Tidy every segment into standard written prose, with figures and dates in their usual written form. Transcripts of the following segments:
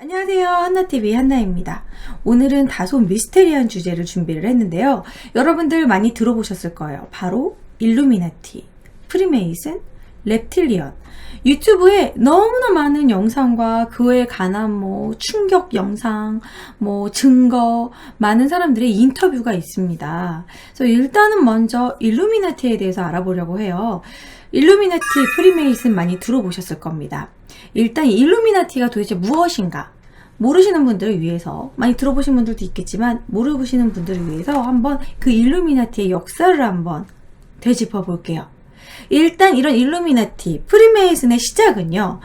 안녕하세요. 한나TV 한나입니다. 오늘은 다소 미스테리한 주제를 준비를 했는데요. 여러분들 많이 들어보셨을 거예요. 바로 일루미나티, 프리메이슨, 랩틸리언. 유튜브에 너무나 많은 영상과 그에 관한 충격 영상, 증거, 많은 사람들의 인터뷰가 있습니다. 그래서 일단은 먼저 일루미나티에 대해서 알아보려고 해요. 일루미나티, 프리메이슨 많이 들어보셨을 겁니다. 일단 일루미나티가 도대체 무엇인가? 모르시는 분들을 위해서, 많이 들어보신 분들도 있겠지만 모르시는 분들을 위해서 한번 그 일루미나티의 역사를 한번 되짚어 볼게요. 일단 이런 일루미나티, 프리메이슨의 시작은요.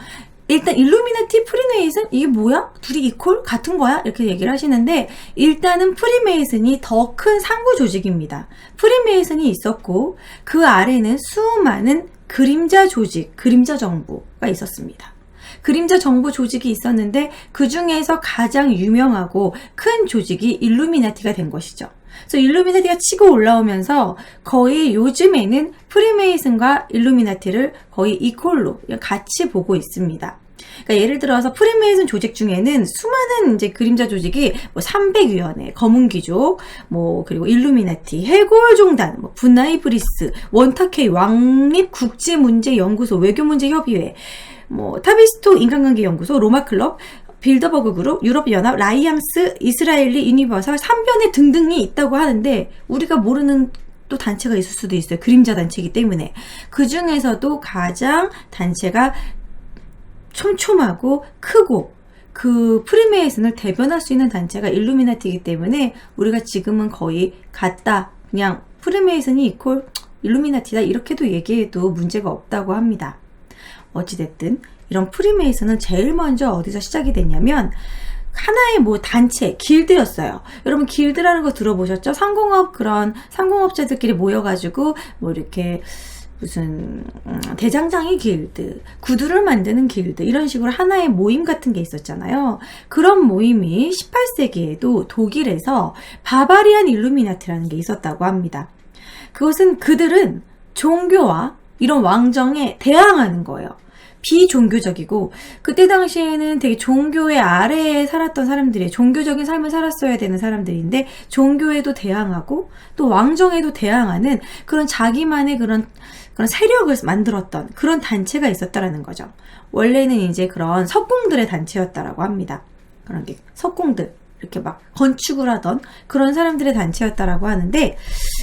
일단 일루미나티, 프리메이슨 이게 뭐야? 둘이 이퀄? 같은 거야? 이렇게 얘기를 하시는데 일단은 프리메이슨이 더 큰 상부 조직입니다. 프리메이슨이 있었고 그 아래는 수많은 그림자 조직, 그림자 정부가 있었습니다. 그림자 정부 조직이 있었는데 그 중에서 가장 유명하고 큰 조직이 일루미나티가 된 것이죠. 그래서 일루미나티가 치고 올라오면서 거의 요즘에는 프리메이슨과 일루미나티를 거의 이퀄로 같이 보고 있습니다. 그러니까 예를 들어서 프리메이슨 조직 중에는 수많은 이제 그림자 조직이 300위원회, 검은귀족, 그리고 일루미나티, 해골종단, 분나이브리스, 원타케이, 왕립국제문제연구소, 외교문제협의회, 타비스토 인간관계연구소, 로마클럽, 빌더버그 그룹, 유럽연합, 라이앙스, 이스라엘리, 유니버설, 3변회 등등이 있다고 하는데 우리가 모르는 또 단체가 있을 수도 있어요. 그림자 단체이기 때문에. 그 중에서도 가장 단체가 촘촘하고 크고 그 프리메이슨을 대변할 수 있는 단체가 일루미나티이기 때문에 우리가 지금은 거의 같다. 그냥 프리메이슨이 이퀄 일루미나티다. 이렇게도 얘기해도 문제가 없다고 합니다. 어찌됐든 이런 프리메이슨은 제일 먼저 어디서 시작이 됐냐면 하나의 단체, 길드였어요. 여러분 길드라는 거 들어보셨죠? 그런 상공업자들끼리 모여가지고 이렇게 무슨 대장장이 길드, 구두를 만드는 길드 이런 식으로 하나의 모임 같은 게 있었잖아요. 그런 모임이 18세기에도 독일에서 바바리안 일루미나티라는 게 있었다고 합니다. 그들은 종교와 이런 왕정에 대항하는 거예요. 비종교적이고 그때 당시에는 되게 종교의 아래에 살았던 사람들이에요. 종교적인 삶을 살았어야 되는 사람들인데 종교에도 대항하고 또 왕정에도 대항하는 그런 자기만의 그런 세력을 만들었던 그런 단체가 있었다라는 거죠. 원래는 이제 그런 석공들의 단체였다라고 합니다. 그런 게 석공들 이렇게 건축을 하던 그런 사람들의 단체였다라고 하는데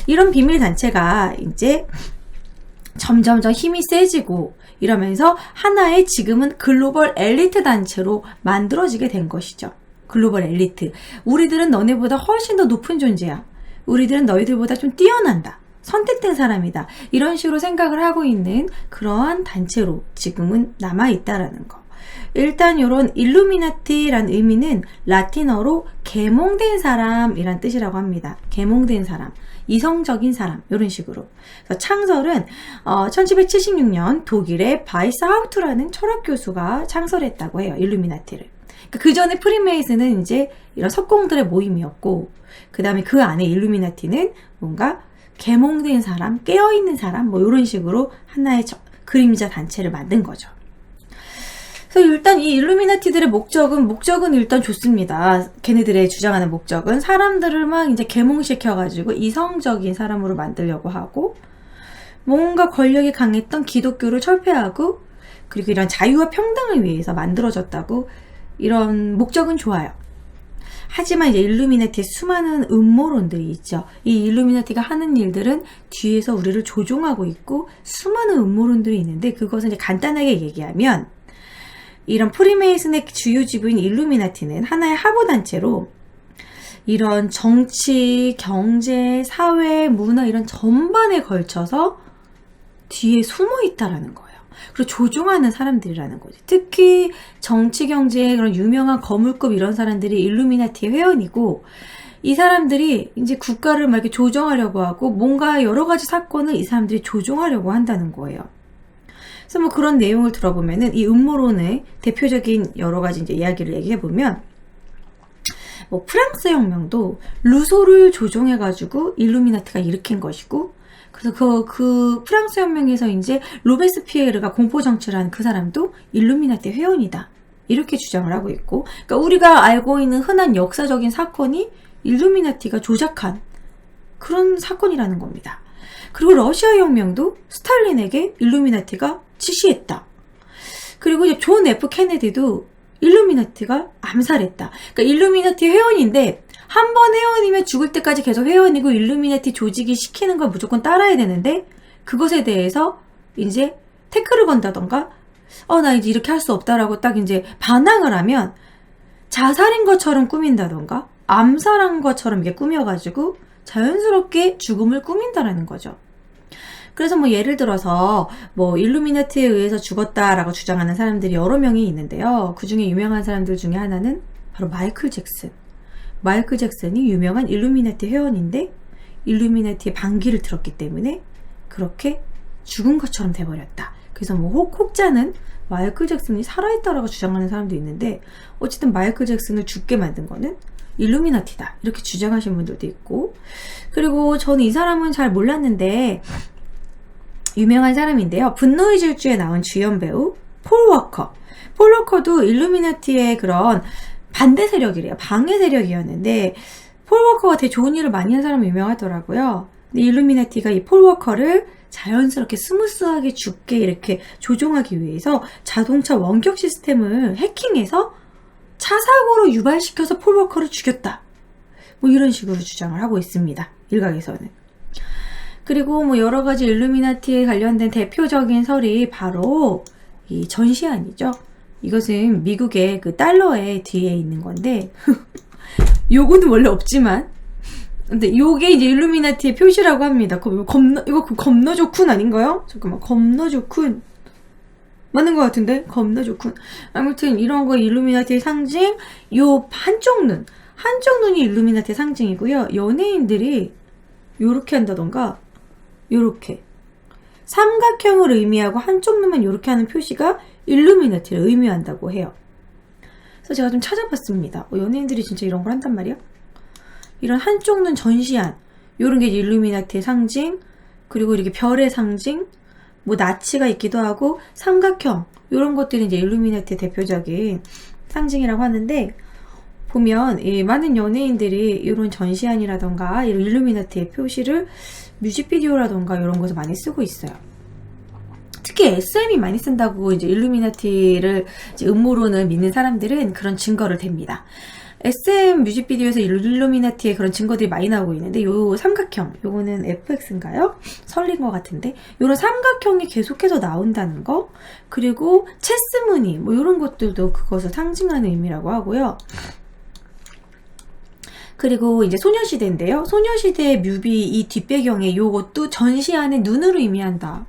이런 비밀 단체가 이제 점점점 힘이 세지고 이러면서 하나의 지금은 글로벌 엘리트 단체로 만들어지게 된 것이죠. 글로벌 엘리트. 우리들은 너네보다 훨씬 더 높은 존재야. 우리들은 너희들보다 좀 뛰어난다. 선택된 사람이다. 이런 식으로 생각을 하고 있는 그러한 단체로 지금은 남아있다라는 거. 일단 이런 일루미나티란 의미는 라틴어로 계몽된 사람이란 뜻이라고 합니다. 계몽된 사람. 이성적인 사람 이런 식으로. 그래서 창설은 1776년 독일의 바이스하우트라는 철학 교수가 창설했다고 해요. 일루미나티를. 그 전에 프리메이슨은 이제 이런 석공들의 모임이었고 그 다음에 그 안에 일루미나티는 뭔가 계몽된 사람, 깨어있는 사람 이런 식으로 하나의 그림자 단체를 만든 거죠. 그래서 일단 이 일루미나티들의 목적은 일단 좋습니다. 걔네들의 주장하는 목적은 사람들을 이제 계몽시켜가지고 이성적인 사람으로 만들려고 하고 뭔가 권력이 강했던 기독교를 철폐하고 그리고 이런 자유와 평등을 위해서 만들어졌다고 이런 목적은 좋아요. 하지만 이제 일루미나티의 수많은 음모론들이 있죠. 이 일루미나티가 하는 일들은 뒤에서 우리를 조종하고 있고 수많은 음모론들이 있는데 그것은 이제 간단하게 얘기하면 이런 프리메이슨의 주요 지부인 일루미나티는 하나의 하부단체로 이런 정치, 경제, 사회, 문화 이런 전반에 걸쳐서 뒤에 숨어 있다라는 거예요. 그리고 조종하는 사람들이라는 거지. 특히 정치, 경제의 그런 유명한 거물급 이런 사람들이 일루미나티의 회원이고 이 사람들이 이제 국가를 이렇게 조정하려고 하고 뭔가 여러 가지 사건을 이 사람들이 조종하려고 한다는 거예요. 그래서 그런 내용을 들어보면은 이 음모론의 대표적인 여러 가지 이제 이야기를 얘기해보면 프랑스 혁명도 루소를 조종해가지고 일루미나티가 일으킨 것이고 그래서 그 프랑스 혁명에서 이제 로베스피에르가 공포정치를 한 그 사람도 일루미나티 회원이다. 이렇게 주장을 하고 있고, 그러니까 우리가 알고 있는 흔한 역사적인 사건이 일루미나티가 조작한 그런 사건이라는 겁니다. 그리고 러시아 혁명도 스탈린에게 일루미나티가 지시했다. 그리고 이제 존 F 케네디도 일루미나티가 암살했다. 그러니까 일루미나티 회원인데 한 번 회원이면 죽을 때까지 계속 회원이고 일루미나티 조직이 시키는 걸 무조건 따라야 되는데 그것에 대해서 이제 태클을 건다던가 나 이제 이렇게 할 수 없다라고 딱 이제 반항을 하면 자살인 것처럼 꾸민다던가 암살한 것처럼 이게 꾸며가지고 자연스럽게 죽음을 꾸민다라는 거죠. 그래서 뭐 예를 들어서 뭐 일루미나티에 의해서 죽었다라고 주장하는 사람들이 여러 명이 있는데요. 그 중에 유명한 사람들 중에 하나는 바로 마이클 잭슨. 마이클 잭슨이 유명한 일루미나티 회원인데 일루미나티의 반기를 들었기 때문에 그렇게 죽은 것처럼 돼버렸다. 그래서 뭐 혹자는 마이클 잭슨이 살아있다라고 주장하는 사람도 있는데 어쨌든 마이클 잭슨을 죽게 만든 거는 일루미나티다 이렇게 주장하시는 분들도 있고, 그리고 저는 이 사람은 잘 몰랐는데 유명한 사람인데요. 분노의 질주에 나온 주연 배우 폴 워커. 폴 워커도 일루미나티의 그런 반대 세력이래요. 방해 세력이었는데 폴 워커가 되게 좋은 일을 많이 한 사람이 유명하더라고요. 근데 일루미나티가 이 폴 워커를 자연스럽게 스무스하게 죽게 이렇게 조종하기 위해서 자동차 원격 시스템을 해킹해서 차 사고로 유발시켜서 폴 워커를 죽였다. 뭐 이런 식으로 주장을 하고 있습니다. 일각에서는. 그리고 뭐 여러 가지 일루미나티에 관련된 대표적인 설이 바로 이 전시안이죠. 이것은 미국의 그 달러의 뒤에 있는 건데 요거는 원래 없지만 근데 요게 이제 일루미나티의 표시라고 합니다. 이거 겁나 좋군 아닌가요? 잠깐만, 겁나 좋군 맞는 것 같은데? 겁나 좋군. 아무튼 이런 거 일루미나티의 상징, 요 한쪽 눈이 일루미나티의 상징이고요. 연예인들이 요렇게 한다던가 요렇게 삼각형을 의미하고 한쪽 눈만 요렇게 하는 표시가 일루미나티를 의미한다고 해요. 그래서 제가 좀 찾아봤습니다. 연예인들이 진짜 이런 걸 한단 말이야? 이런 한쪽 눈 전시안, 요런 게 일루미나티의 상징, 그리고 이렇게 별의 상징, 뭐 나치가 있기도 하고 삼각형, 요런 것들이 이제 일루미나티의 대표적인 상징이라고 하는데, 보면 이 많은 연예인들이 이런 전시안이라던가 이런 일루미나티의 표시를 뮤직비디오라던가 이런 곳에 많이 쓰고 있어요. 특히 SM이 많이 쓴다고 이제 일루미나티를 이제 음모론을 믿는 사람들은 그런 증거를 댑니다. SM 뮤직비디오에서 일루미나티의 그런 증거들이 많이 나오고 있는데, 요 삼각형, 요거는 FX인가요? 설린 것 같은데, 요런 삼각형이 계속해서 나온다는 거, 그리고 체스무늬, 뭐 요런 것들도 그것을 상징하는 의미라고 하고요. 그리고 이제 소녀시대인데요. 소녀시대의 뮤비 이 뒷배경에 요것도 전시안의 눈으로 의미한다.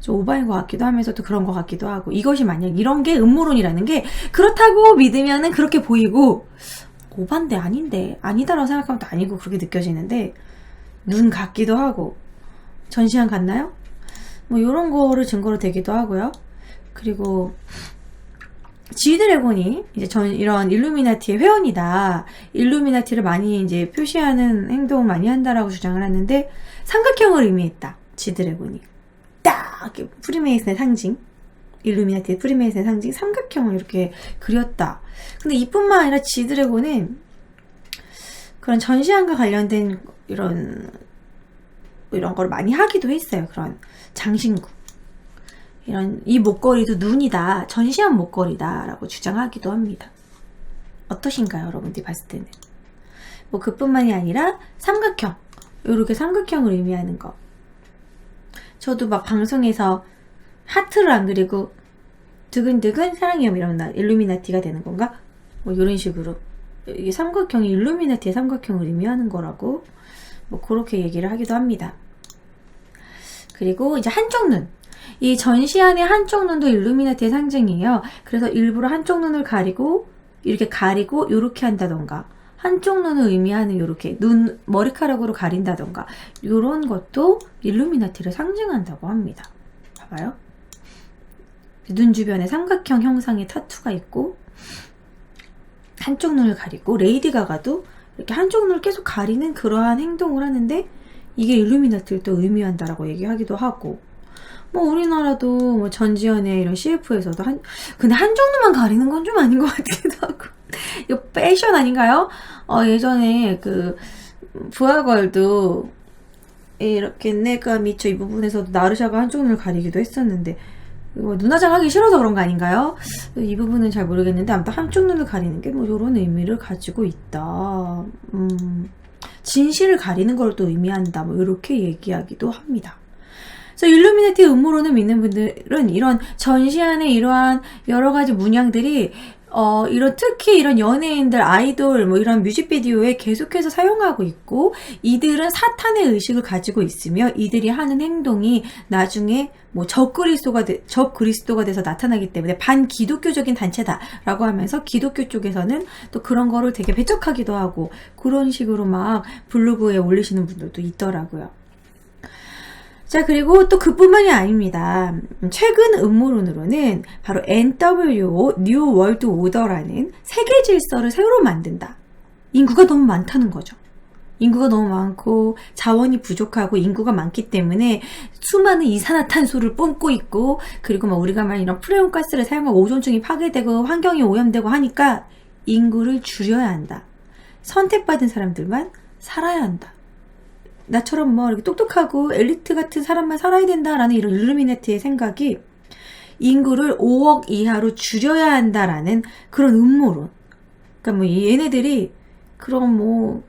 좀 오바인 것 같기도 하면서도 그런 것 같기도 하고, 이것이 만약 이런 게 음모론이라는 게 그렇다고 믿으면은 그렇게 보이고, 오반데 아닌데 아니다라고 생각하면 또 아니고 그렇게 느껴지는데, 눈 같기도 하고, 전시안 같나요? 뭐 이런 거를 증거로 되기도 하고요. 그리고 G드래곤이 이제 이런 일루미나티의 회원이다, 일루미나티를 많이 이제 표시하는 행동을 많이 한다라고 주장을 하는데, 삼각형을 의미했다. G드래곤이 딱 프리메이슨의 상징, 일루미나티의 프리메이슨의 상징 삼각형을 이렇게 그렸다. 근데 이뿐만 아니라 G드래곤은 그런 전시안과 관련된 이런 걸 많이 하기도 했어요. 그런 장신구, 이런 이 목걸이도 눈이다, 전시안 목걸이다 라고 주장하기도 합니다. 어떠신가요, 여러분들이 봤을 때는? 뭐 그뿐만이 아니라 삼각형, 이렇게 삼각형을 의미하는 거, 저도 막 방송에서 하트를 안 그리고 두근두근 사랑해요 이러면 나 일루미나티가 되는 건가? 뭐 이런 식으로 이게 삼각형이 일루미나티의 삼각형을 의미하는 거라고 뭐 그렇게 얘기를 하기도 합니다. 그리고 이제 한쪽 눈, 이 전시안의 한쪽 눈도 일루미나티의 상징이에요. 그래서 일부러 한쪽 눈을 가리고 이렇게 한다던가, 한쪽 눈을 의미하는 이렇게 눈 머리카락으로 가린다던가, 이런 것도 일루미나티를 상징한다고 합니다. 봐봐요. 눈 주변에 삼각형 형상의 타투가 있고, 한쪽 눈을 가리고, 레이디 가가도 이렇게 한쪽 눈을 계속 가리는 그러한 행동을 하는데, 이게 일루미나티를 또 의미한다라고 얘기하기도 하고, 뭐 우리나라도 뭐 전지현의 이런 CF에서도 근데 한쪽 눈만 가리는 건 좀 아닌 것 같기도 하고. 이거 패션 아닌가요? 예전에 그 부하걸도 이렇게 내가 미쳐 이 부분에서도 나르샤가 한쪽 눈을 가리기도 했었는데 이거 눈화장하기 싫어서 그런 거 아닌가요? 이 부분은 잘 모르겠는데 아무튼 한쪽 눈을 가리는 게 뭐 이런 의미를 가지고 있다. 진실을 가리는 걸 또 의미한다. 뭐 이렇게 얘기하기도 합니다. 그래서 일루미나티 음모론을 믿는 분들은 이런 전시안의 이러한 여러 가지 문양들이 특히 이런 연예인들, 아이돌, 뭐 이런 뮤직비디오에 계속해서 사용하고 있고, 이들은 사탄의 의식을 가지고 있으며, 이들이 하는 행동이 나중에 뭐 적그리스도가 돼서 나타나기 때문에 반기독교적인 단체다라고 하면서 기독교 쪽에서는 또 그런 거를 되게 배척하기도 하고, 그런 식으로 막 블로그에 올리시는 분들도 있더라고요. 자, 그리고 또 그뿐만이 아닙니다. 최근 음모론으로는 바로 NWO, New World Order라는 세계 질서를 새로 만든다. 인구가 너무 많다는 거죠. 인구가 너무 많고 자원이 부족하고 인구가 많기 때문에 수많은 이산화탄소를 뿜고 있고, 그리고 막 우리가 막 이런 프레온 가스를 사용하고 오존층이 파괴되고 환경이 오염되고 하니까 인구를 줄여야 한다. 선택받은 사람들만 살아야 한다. 나처럼 뭐 이렇게 똑똑하고 엘리트 같은 사람만 살아야 된다라는 이런 일루미나티의 생각이 인구를 5억 이하로 줄여야 한다라는 그런 음모론. 그러니까 뭐 얘네들이 그런 뭐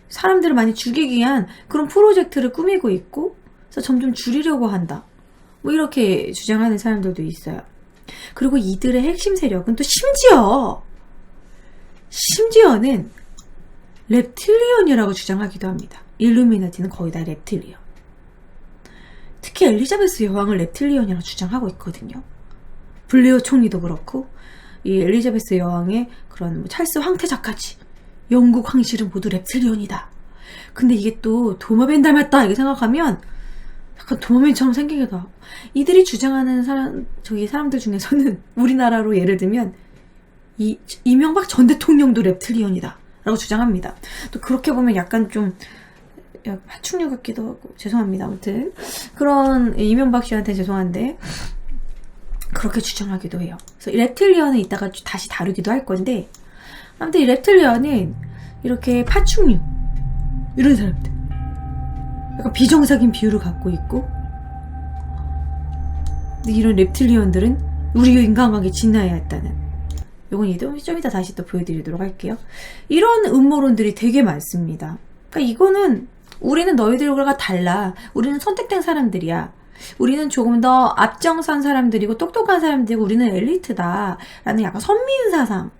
사람들을 많이 죽이기 위한 그런 프로젝트를 꾸미고 있고, 그래서 점점 줄이려고 한다. 뭐 이렇게 주장하는 사람들도 있어요. 그리고 이들의 핵심 세력은 또 심지어는 reptilian이라고 주장하기도 합니다. 일루미나티는 거의 다 reptilian. 특히 엘리자베스 여왕을 reptilian이라고 주장하고 있거든요. 블레어 총리도 그렇고, 이 엘리자베스 여왕의 그런 뭐 찰스 황태자까지 영국 황실은 모두 reptilian이다. 근데 이게 또 도마뱀 닮았다 이렇게 생각하면 약간 도마뱀처럼 생기기도 하고, 이들이 주장하는 사람들 중에서는 우리나라로 예를 들면 이명박 전 대통령도 reptilian이다 라고 주장합니다. 또 그렇게 보면 약간 좀 파충류 같기도 하고, 죄송합니다. 아무튼 그런 이명박 씨한테 죄송한데 그렇게 주장하기도 해요. 그래서 이 reptilian은 이따가 다시 다루기도 할 건데, 아무튼 이 reptilian은 이렇게 파충류 이런 사람들, 약간 비정상인 비율을 갖고 있고, 근데 이런 reptilian들은 우리 인간관계 진화해야 했다는, 이건 좀 이따 다시 또 보여드리도록 할게요. 이런 음모론들이 되게 많습니다. 그러니까 이거는 우리는 너희들과 달라. 우리는 선택된 사람들이야. 우리는 조금 더 앞장선 사람들이고 똑똑한 사람들이고 우리는 엘리트다 라는 약간 선미인 사상,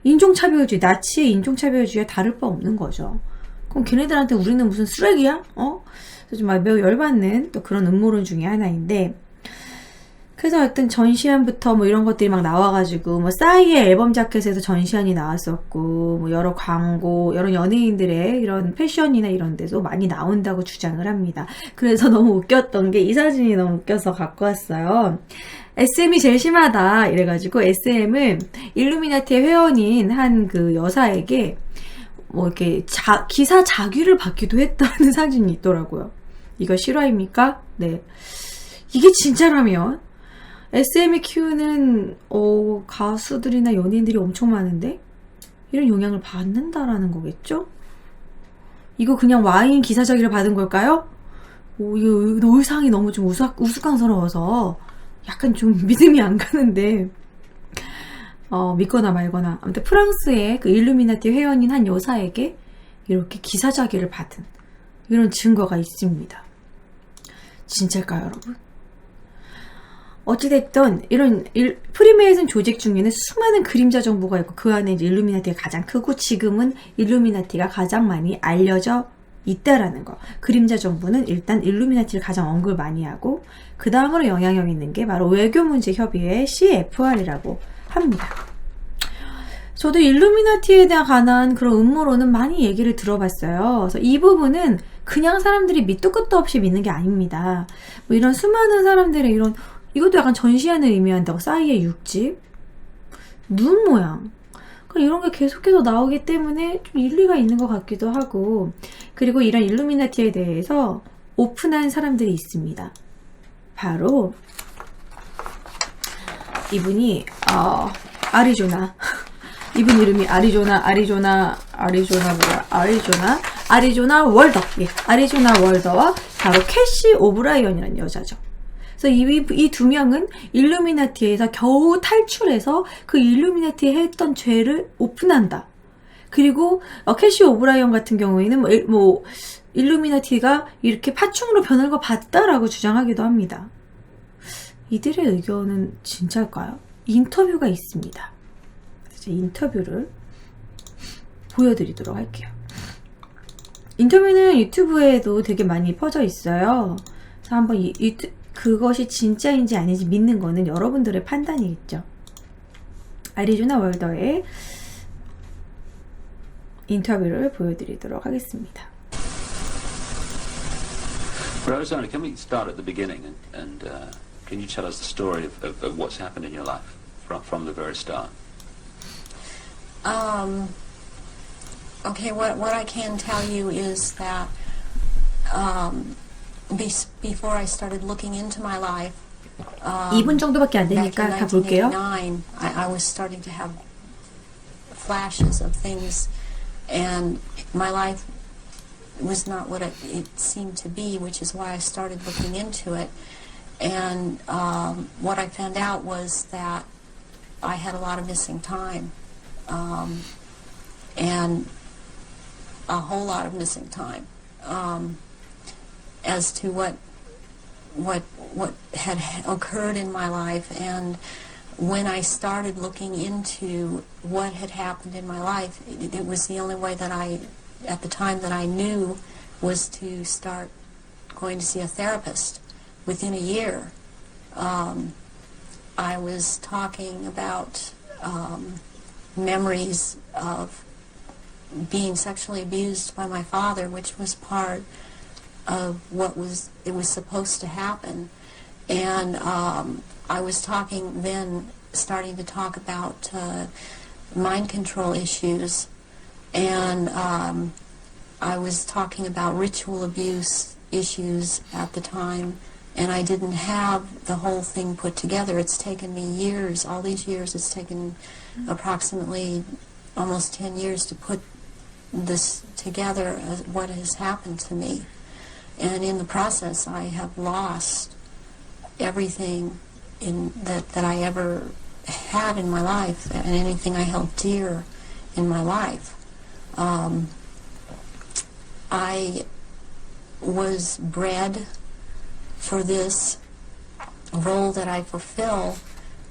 인종차별주의, 나치의 인종차별주의와 다를 바 없는 거죠. 그럼 걔네들한테 우리는 무슨 쓰레기야? 그래서 좀 매우 열받는 또 그런 음모론 중에 하나인데, 그래서 어떤 전시안부터 뭐 이런 것들이 막 나와가지고, 뭐 싸이의 앨범 자켓에서 전시안이 나왔었고, 뭐 여러 광고, 여러 연예인들의 이런 패션이나 이런 데서 많이 나온다고 주장을 합니다. 그래서 너무 웃겼던 게 이 사진이 너무 웃겨서 갖고 왔어요. SM이 제일 심하다 이래가지고 SM은 일루미나티의 회원인 한 그 여사에게 뭐 이렇게 기사 자귀를 받기도 했다는 사진이 있더라고요. 이거 실화입니까? 네. 이게 진짜라면 SM이 키우는 가수들이나 연예인들이 엄청 많은데 이런 영향을 받는다라는 거겠죠? 이거 그냥 와인 기사자기를 받은 걸까요? 이거 의상이 너무 좀 우스꽝스러워서 약간 좀 믿음이 안 가는데, 믿거나 말거나. 아무튼 프랑스의 그 일루미나티 회원인 한 여사에게 이렇게 기사자기를 받은 이런 증거가 있습니다. 진짜일까요, 여러분? 어찌됐든 이런 프리메이슨 조직 중에는 수많은 그림자 정보가 있고, 그 안에 이제 일루미나티가 가장 크고 지금은 일루미나티가 가장 많이 알려져 있다라는 거. 그림자 정보는 일단 일루미나티를 가장 언급을 많이 하고, 그 다음으로 영향력 있는 게 바로 외교문제협의회 CFR이라고 합니다. 저도 일루미나티에 관한 그런 음모론은 많이 얘기를 들어봤어요. 그래서 이 부분은 그냥 사람들이 밑도 끝도 없이 믿는 게 아닙니다. 뭐 이런 수많은 사람들의 이것도 약간 전시안을 의미한다고, 싸이의 육집, 눈 모양, 이런 게 계속해서 나오기 때문에 좀 일리가 있는 것 같기도 하고, 그리고 이런 일루미나티에 대해서 오픈한 사람들이 있습니다. 바로 이분이 아리조나 이분 이름이 아리조나 월더. 예, 아리조나 월더와 바로 캐시 오브라이언이라는 여자죠. 그래서 이 두 명은 일루미나티에서 겨우 탈출해서 그 일루미나티에 했던 죄를 오픈한다. 그리고 캐시 오브라이언 같은 경우에는 일루미나티가 이렇게 파충으로 변한 거 봤다라고 주장하기도 합니다. 이들의 의견은 진짜일까요? 인터뷰가 있습니다. 그래서 인터뷰를 보여드리도록 할게요. 인터뷰는 유튜브에도 되게 많이 퍼져 있어요. 그래서 한번 그것이 진짜인지 아닌지 믿는 거는 여러분들의 판단이겠죠. 아리조나 월더의 인터뷰를 보여드리도록 하겠습니다. Rosanna, can we start at the beginning and can you tell us the story of what's happened in your life from the very start? Okay, what I can tell you is that before I started looking into my life, 2분 정도밖에 안 back 되니까 in 다 볼게요. 1989, I was starting to have flashes of things, and my life was not what it seemed to be, which is why I started looking into it. And what I found out was that I had a lot of missing time, and a whole lot of missing time as to what had occurred in my life. And when I started looking into what had happened in my life, it was the only way that at the time that I knew was to start going to see a therapist. Within a year, I was talking about memories of being sexually abused by my father, which was part of what was supposed to happen. And I was starting to talk about mind control issues, and I was talking about ritual abuse issues at the time, and I didn't have the whole thing put together. It's taken me years, all these years, it's taken approximately almost 10 years to put this together, what has happened to me. And in the process, I have lost everything that I ever had in my life, and anything I held dear in my life. I was bred for this role that I fulfill,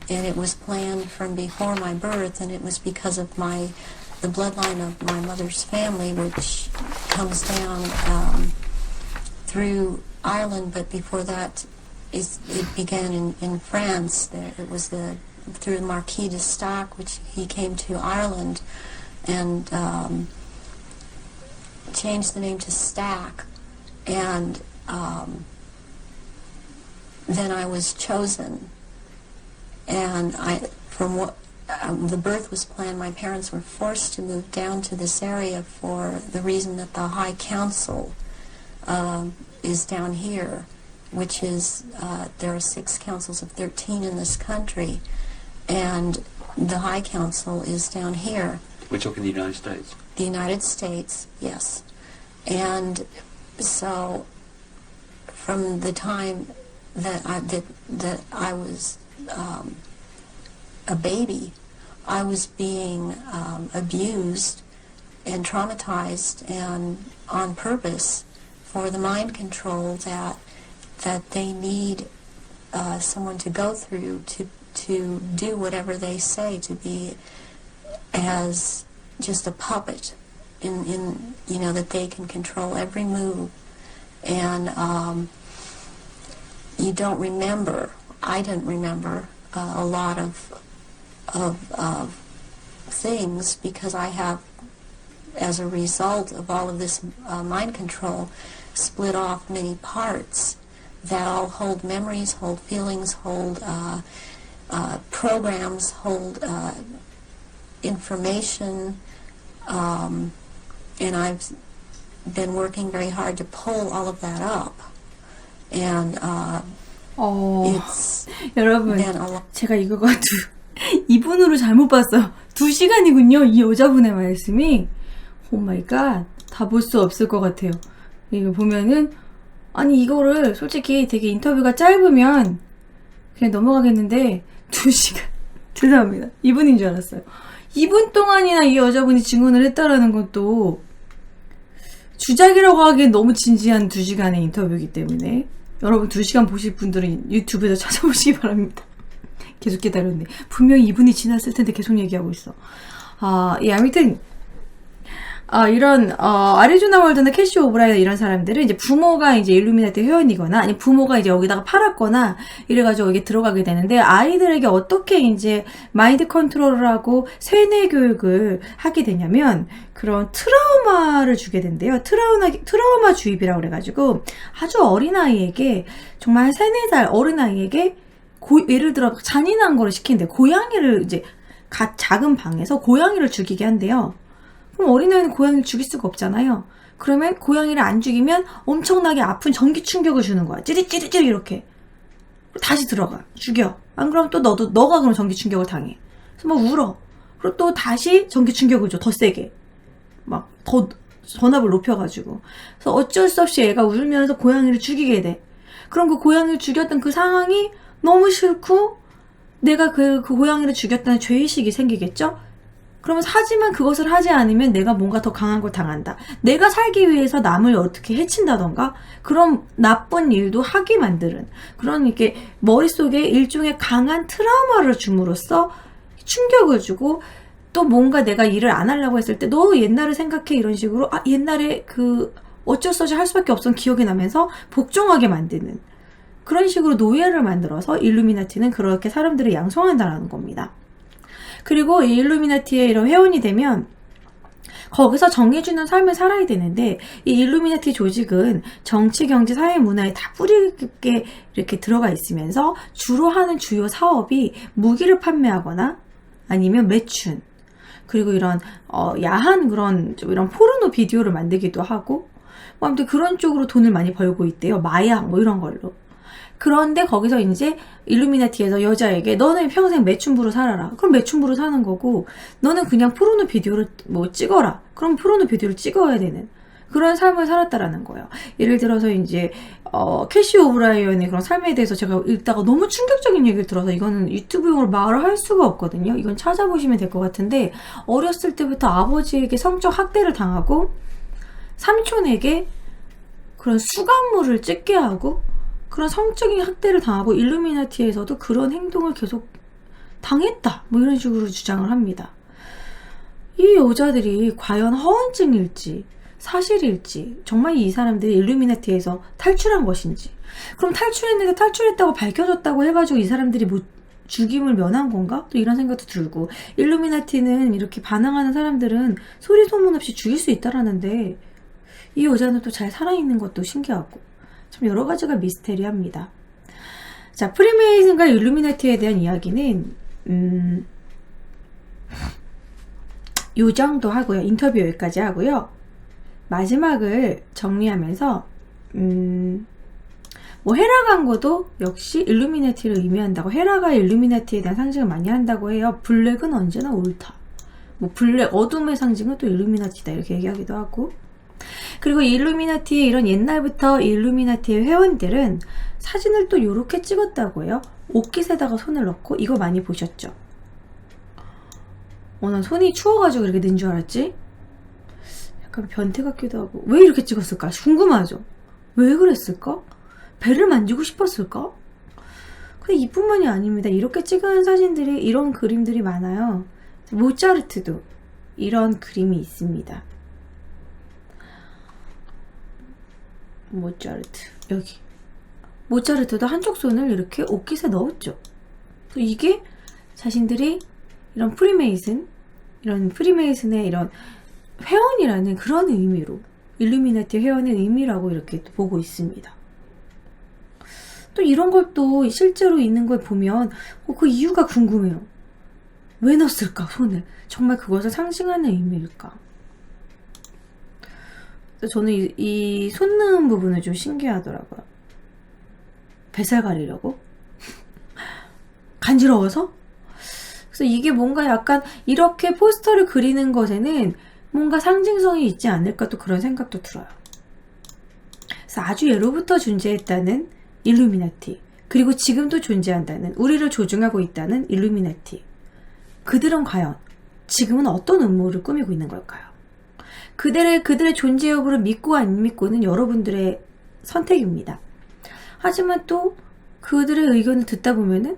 and it was planned from before my birth, and it was because of the bloodline of my mother's family, which comes down through Ireland, but before that it began in France. It was through the Marquis de Stac, which he came to Ireland and changed the name to Stack, and then I was chosen, and the birth was planned. My parents were forced to move down to this area for the reason that the High Council is down here, which is, there are 6 councils of 13 in this country, and the High Council is down here. We're talking the United States? The United States, yes. And so from the time that I was a baby, I was being abused and traumatized, and on purpose, for the mind control that they need someone to go through to do whatever they say, to be as just a puppet in that they can control every move. And you don't remember, I didn't remember a lot of things, because I have, as a result of all of this mind control, split off many parts that all hold memories, hold feelings, hold programs, hold information, and I've been working very hard to pull all of that up. And It's 여러분, been a lot. 제가 이거가 이분으로 잘못 봤어요. 2시간이군요. 이 여자분의 말씀이. 오 마이 갓. 다 볼 수 없을 것 같아요. 이거 보면은, 아니, 이거를 솔직히 되게 인터뷰가 짧으면 그냥 넘어가겠는데, 2시간. 죄송합니다. 2분인 줄 알았어요. 2분 동안이나 이 여자분이 증언을 했다라는 것도 주작이라고 하기엔 너무 진지한 2시간의 인터뷰이기 때문에 여러분 2시간 보실 분들은 유튜브에서 찾아보시기 바랍니다. 계속 기다렸네. 분명히 2분이 지났을 텐데 계속 얘기하고 있어. 예, 아무튼 이런 아리조나 월드나 캐시 오브라이언 이런 사람들은 이제 부모가 이제 일루미나티 회원이거나 아니 부모가 이제 여기다가 팔았거나 이래가지고 여기 들어가게 되는데 아이들에게 어떻게 이제 마인드 컨트롤을 하고 세뇌 교육을 하게 되냐면 그런 트라우마를 주게 된대요. 트라우마 주입이라고 그래가지고 아주 어린 아이에게 정말 3-4살 어린 아이에게 예를 들어 잔인한 거를 시키는데 고양이를 이제 작은 방에서 고양이를 죽이게 한대요. 그럼 어린아이는 고양이를 죽일 수가 없잖아요. 그러면 고양이를 안 죽이면 엄청나게 아픈 전기 충격을 주는 거야. 찌릿찌릿찌릿 이렇게. 다시 들어가. 죽여. 안 그러면 또 너가 그럼 전기 충격을 당해. 그래서 막 울어. 그리고 또 다시 전기 충격을 줘. 더 세게. 막 더 전압을 높여가지고. 그래서 어쩔 수 없이 애가 울면서 고양이를 죽이게 돼. 그럼 그 고양이를 죽였던 그 상황이 너무 싫고 내가 그 고양이를 죽였다는 죄의식이 생기겠죠? 그러면 하지만 그것을 하지 않으면 내가 뭔가 더 강한 걸 당한다. 내가 살기 위해서 남을 어떻게 해친다던가 그런 나쁜 일도 하게 만드는 그런 이렇게 머릿속에 일종의 강한 트라우마를 줌으로써 충격을 주고 또 뭔가 내가 일을 안 하려고 했을 때 너 옛날을 생각해 이런 식으로 옛날에 그 어쩔 수 없이 할 수밖에 없던 기억이 나면서 복종하게 만드는 그런 식으로 노예를 만들어서 일루미나티는 그렇게 사람들을 양성한다는 겁니다. 그리고 이 일루미나티의 이런 회원이 되면 거기서 정해주는 삶을 살아야 되는데 이 일루미나티 조직은 정치, 경제, 사회, 문화에 다 뿌리 깊게 이렇게 들어가 있으면서 주로 하는 주요 사업이 무기를 판매하거나 아니면 매춘 그리고 이런 야한 그런 이런 포르노 비디오를 만들기도 하고 뭐 아무튼 그런 쪽으로 돈을 많이 벌고 있대요. 마약 뭐 이런 걸로. 그런데 거기서 이제 일루미나티에서 여자에게 너는 평생 매춘부로 살아라. 그럼 매춘부로 사는 거고 너는 그냥 포르노 비디오를 뭐 찍어라. 그럼 포르노 비디오를 찍어야 되는 그런 삶을 살았다라는 거예요. 예를 들어서 이제 캐시 오브라이언의 그런 삶에 대해서 제가 읽다가 너무 충격적인 얘기를 들어서 이거는 유튜브용으로 말을 할 수가 없거든요. 이건 찾아보시면 될 것 같은데 어렸을 때부터 아버지에게 성적 학대를 당하고 삼촌에게 그런 수감물을 찍게 하고 그런 성적인 학대를 당하고 일루미나티에서도 그런 행동을 계속 당했다. 뭐 이런 식으로 주장을 합니다. 이 여자들이 과연 허언증일지 사실일지 정말 이 사람들이 일루미나티에서 탈출한 것인지 그럼 탈출했는데 탈출했다고 밝혀졌다고 해가지고 이 사람들이 뭐 죽임을 면한 건가? 또 이런 생각도 들고 일루미나티는 이렇게 반항하는 사람들은 소리 소문 없이 죽일 수 있다라는데 이 여자는 또 잘 살아있는 것도 신기하고 참 여러 가지가 미스테리합니다. 자, 프리메이슨과 일루미나티에 대한 이야기는 요 정도 하고요. 인터뷰 여기까지 하고요. 마지막을 정리하면서 뭐 헤라 광고도 역시 일루미나티를 의미한다고 헤라가 일루미나티에 대한 상징을 많이 한다고 해요. 블랙은 언제나 옳다. 뭐 블랙 어둠의 상징은 또 일루미나티다 이렇게 얘기하기도 하고 그리고 일루미나티의 이런 옛날부터 일루미나티의 회원들은 사진을 또 요렇게 찍었다고 해요. 옷깃에다가 손을 넣고 이거 많이 보셨죠? 난 손이 추워가지고 이렇게 된 줄 알았지? 약간 변태 같기도 하고 왜 이렇게 찍었을까? 궁금하죠? 왜 그랬을까? 배를 만지고 싶었을까? 근데 이뿐만이 아닙니다. 이렇게 찍은 사진들이 이런 그림들이 많아요. 모차르트도 이런 그림이 있습니다. 모차르트 여기 모차르트도 한쪽 손을 이렇게 옷깃에 넣었죠. 이게 자신들이 이런 프리메이슨의 이런 회원이라는 그런 의미로 일루미나티 회원의 의미라고 이렇게 보고 있습니다. 또 이런 걸 또 실제로 있는 걸 보면 그 이유가 궁금해요. 왜 넣었을까 손을? 정말 그것을 상징하는 의미일까? 저는 이 손 넣은 부분을 좀 신기하더라고요. 뱃살 가리려고? 간지러워서? 그래서 이게 뭔가 약간 이렇게 포스터를 그리는 것에는 뭔가 상징성이 있지 않을까 또 그런 생각도 들어요. 그래서 아주 예로부터 존재했다는 일루미나티, 그리고 지금도 존재한다는, 우리를 조종하고 있다는 일루미나티. 그들은 과연 지금은 어떤 음모를 꾸미고 있는 걸까요? 그들의 존재 여부를 믿고 안 믿고는 여러분들의 선택입니다. 하지만 또 그들의 의견을 듣다 보면은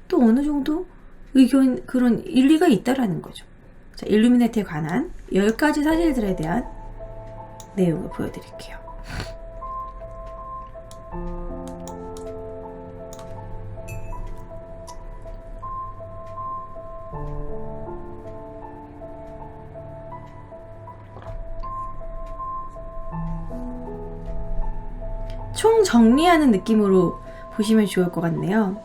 또 어느 정도 그런 일리가 있다라는 거죠. 자, 일루미나티에 관한 10가지 사실들에 대한 내용을 보여드릴게요. 총 정리하는 느낌으로 보시면 좋을 것 같네요.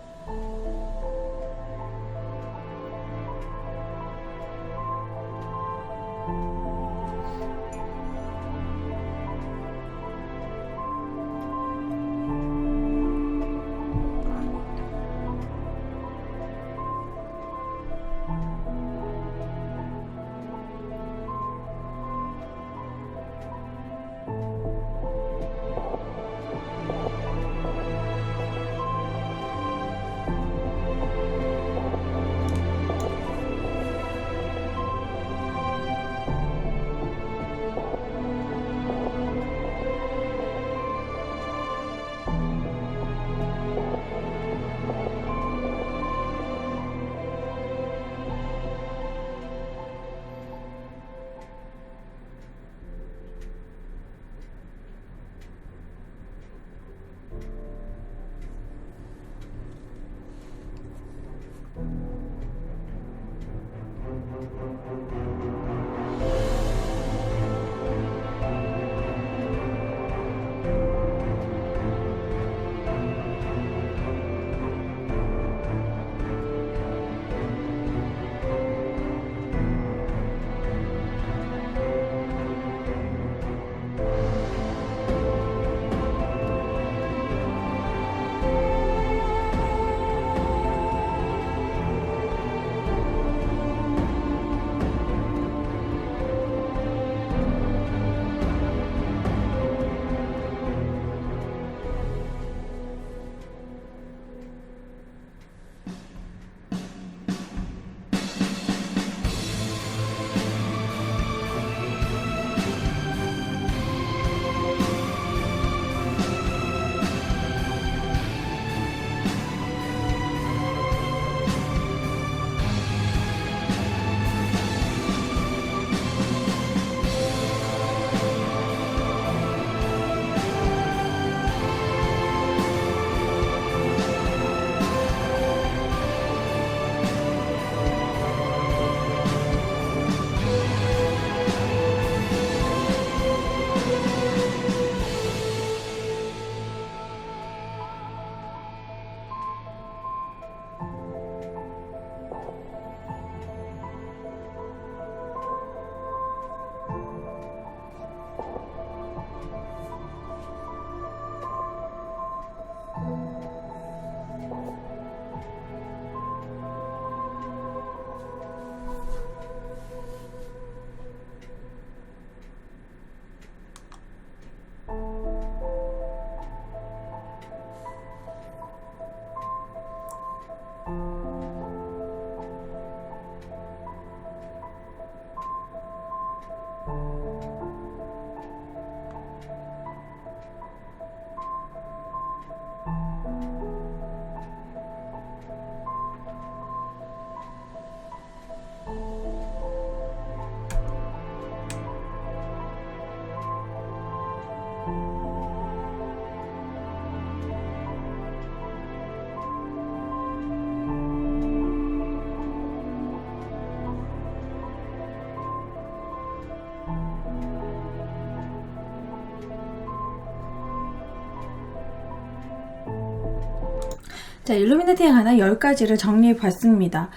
자, 일루미나티에 관한 10가지를 정리해 봤습니다.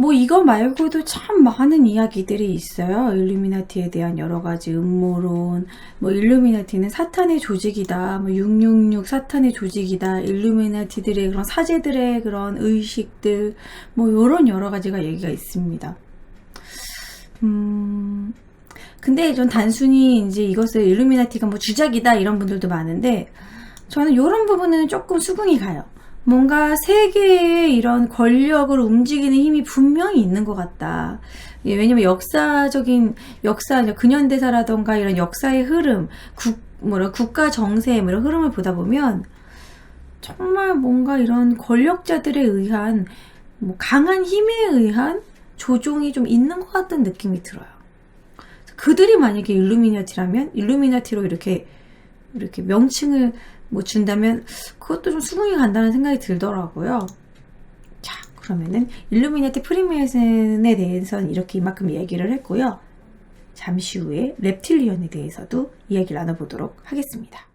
뭐 이거 말고도 참 많은 이야기들이 있어요. 일루미나티에 대한 여러 가지 음모론, 뭐 일루미나티는 사탄의 조직이다, 뭐 666 사탄의 조직이다, 일루미나티들의 그런 사제들의 그런 의식들, 뭐 요런 여러 가지가 얘기가 있습니다. 근데 전 단순히 이제 이것을 일루미나티가 뭐 주작이다 이런 분들도 많은데 저는 요런 부분은 조금 수긍이 가요. 뭔가 세계의 이런 권력을 움직이는 힘이 분명히 있는 것 같다. 예, 왜냐면 근현대사라던가 이런 역사의 흐름, 국가 정세 이런 흐름을 보다 보면 정말 뭔가 이런 권력자들에 의한 뭐 강한 힘에 의한 조종이 좀 있는 것 같은 느낌이 들어요. 그들이 만약에 일루미나티라면 일루미나티로 이렇게 명칭을 뭐 준다면 그것도 좀 수긍이 간다는 생각이 들더라고요. 자, 그러면은 일루미나티 프리메이슨에 대해서는 이렇게 이만큼 얘기를 했고요. 잠시 후에 reptilian에 대해서도 이야기를 나눠보도록 하겠습니다.